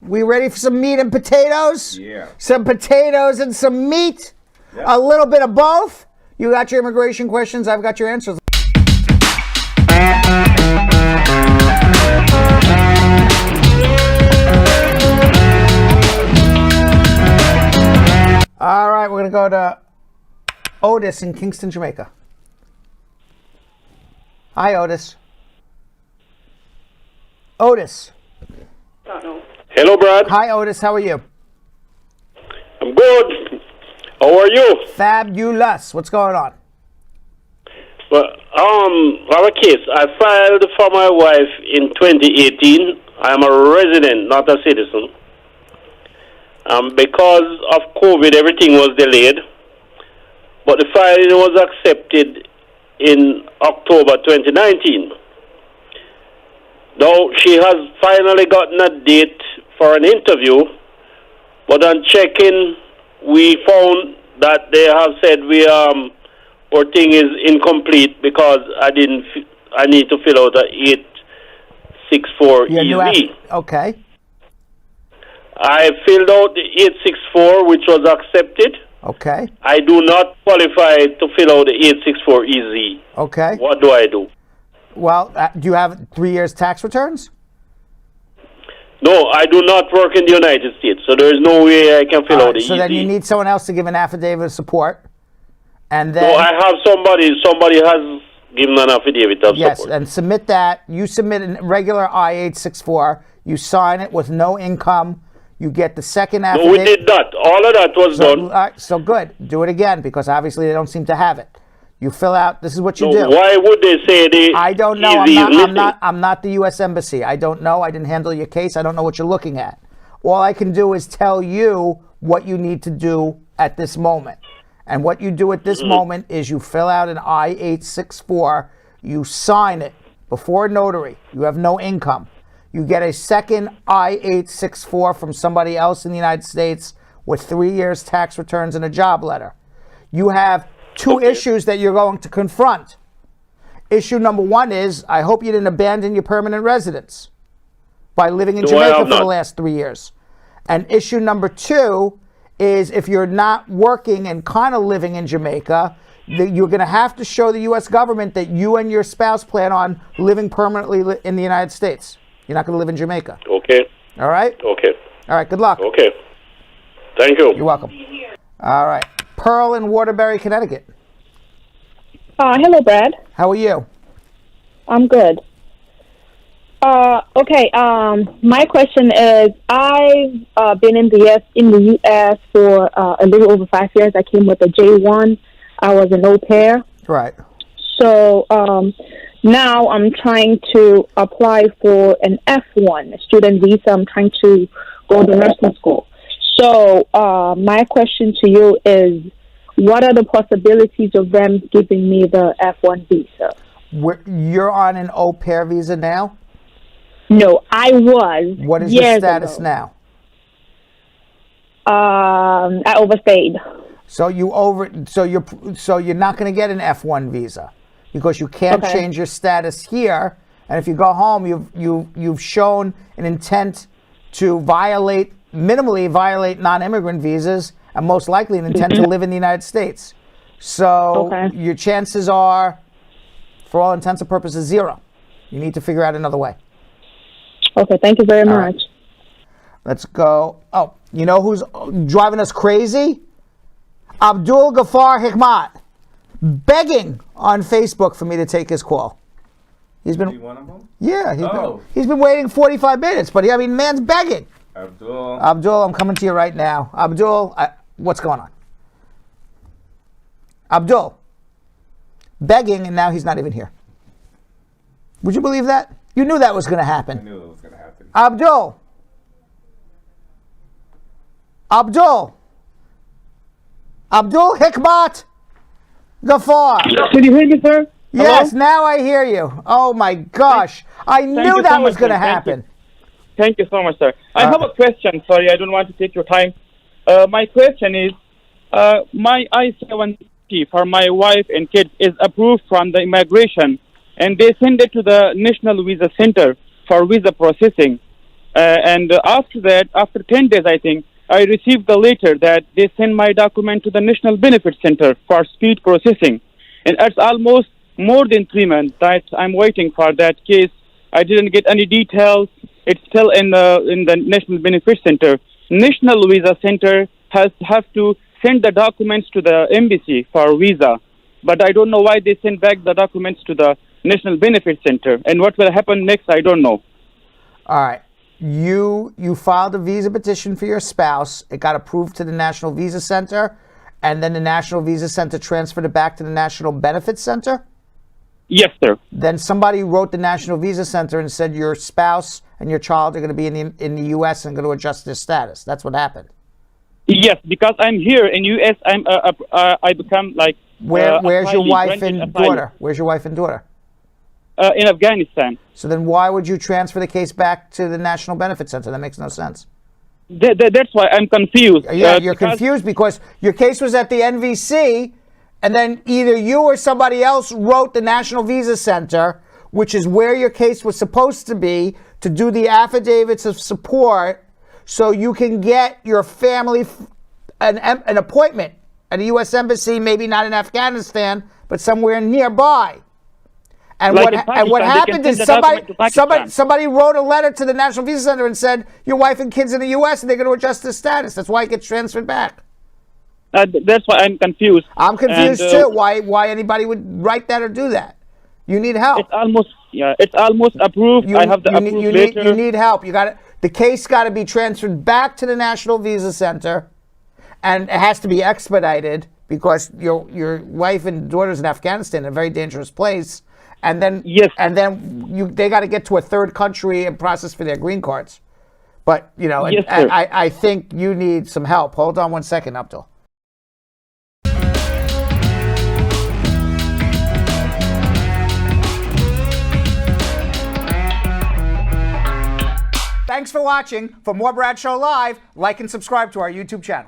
We ready for some meat and potatoes? Yeah. Some potatoes and some meat? Yep. A little bit of both? You got your immigration questions, I've got your answers. All right, we're going to go to Otis in Kingston, Jamaica. Hi, Otis. Otis. Hello, Brad. Hi, Otis. How are you? I'm good. How are you? Fabulous. What's going on? Well, I have a case. I filed for my wife in 2018. I am a resident, not a citizen. Because of COVID, everything was delayed. But the filing was accepted in October 2019. Now, she has finally gotten a date for an interview, but on checking, we found that they have said our thing is incomplete because I need to fill out a 864EZ. Okay. I filled out the 864, which was accepted. Okay. I do not qualify to fill out the 864EZ. Okay. What do I do? Well, do you have 3 years tax returns? No, I do not work in the United States, so there is no way I can fill out the EZ. So then you need someone else to give an affidavit of support. And then, no, I have somebody has given an affidavit of support. Yes, and submit that. You submit a regular I-864. You sign it with no income. You get the second affidavit. No, we did that. All of that was done. All right, so good. Do it again because obviously they don't seem to have it. You fill out. This is what you do. Why would they say the? I don't know. EZ I'm not the U.S. Embassy. I don't know. I didn't handle your case. I don't know what you're looking at. All I can do is tell you what you need to do at this moment. And what you do at this moment is you fill out an I-864. You sign it before a notary. You have no income. You get a second I-864 from somebody else in the United States with 3 years tax returns and a job letter. You have two issues that you're going to confront. Issue number one is, I hope you didn't abandon your permanent residence by living in Jamaica for the last 3 years. And issue number two is, if you're not working and kind of living in Jamaica, you're going to have to show the U.S. government that you and your spouse plan on living permanently in the United States. You're not going to live in Jamaica. Okay. All right? Okay. All right, good luck. Okay. Thank you. You're welcome. All right. Pearl in Waterbury, Connecticut. Hello, Brad. How are you? I'm good. Okay. My question is, I've been in the U.S. for a little over 5 years. I came with a J1. I was an au pair. Right. So now I'm trying to apply for an F1 student visa. I'm trying to go to nursing school. So my question to you is, what are the possibilities of them giving me the F1 visa? You're on an au pair visa now? No, I was. What is your status now? I overstayed. So you're not going to get an F1 visa because you can't change your status here. And if you go home, you've shown an intent to minimally violate non-immigrant visas, and most likely an intent to live in the United States. So your chances are, for all intents and purposes, zero. You need to figure out another way. Okay, thank you very much. Right. Let's go. Oh, you know who's driving us crazy? Abdul Ghaffar Hikmat, begging on Facebook for me to take his call. He's been. Is he one of them? Yeah, he's been waiting 45 minutes, but man's begging. Abdul, I'm coming to you right now. Abdul, what's going on? Abdul, begging, and now he's not even here. Would you believe that? You knew that was going to happen. I knew it was going to happen. Abdul Hikmat Ghaffar. Can you hear me, sir? Yes, now I hear you. Oh my gosh. I knew that was going to happen. Thank you so much, sir. I have a question. Sorry, I don't want to take your time. My question is, my I-730 for my wife and kids is approved from the immigration, and they send it to the National Visa Center for visa processing. And after that, after 10 days, I think, I received the letter that they send my document to the National Benefit Center for speed processing. And it's almost more than 3 months that I'm waiting for that case. I didn't get any details. It's still in the National Benefit Center. National Visa Center have to send the documents to the embassy for visa. But I don't know why they send back the documents to the National Benefit Center. And what will happen next, I don't know. All right. You filed a visa petition for your spouse. It got approved to the National Visa Center, and then the National Visa Center transferred it back to the National Benefit Center? Yes, sir. Then somebody wrote the National Visa Center and said your spouse and your child are going to be in the U.S. and going to adjust their status. That's what happened. Yes, because I'm here in U.S. I become like where's your wife and asylum. daughter? Where's your wife and daughter? In Afghanistan. So then why would you transfer the case back to the National Benefit Center? That makes no sense. That's why I'm confused. Yeah, you're confused because your case was at the NVC, and then either you or somebody else wrote the National Visa Center, which is where your case was supposed to be, to do the affidavits of support so you can get your family an appointment at a U.S. Embassy, maybe not in Afghanistan, but somewhere nearby. And like what happened is somebody wrote a letter to the National Visa Center and said, your wife and kids in the U.S. and they're going to adjust their status. That's why it gets transferred back. That's why I'm confused. I'm confused too. Why anybody would write that or do that? You need help. It's almost approved. I have the approved letter. You need help. The case got to be transferred back to the National Visa Center, and it has to be expedited because your wife and daughter's in Afghanistan, a very dangerous place. And then they got to get to a third country and process for their green cards. But I think you need some help. Hold on one second, Abdul. Thanks for watching. For more Brad Show Live, like and subscribe to our YouTube channel.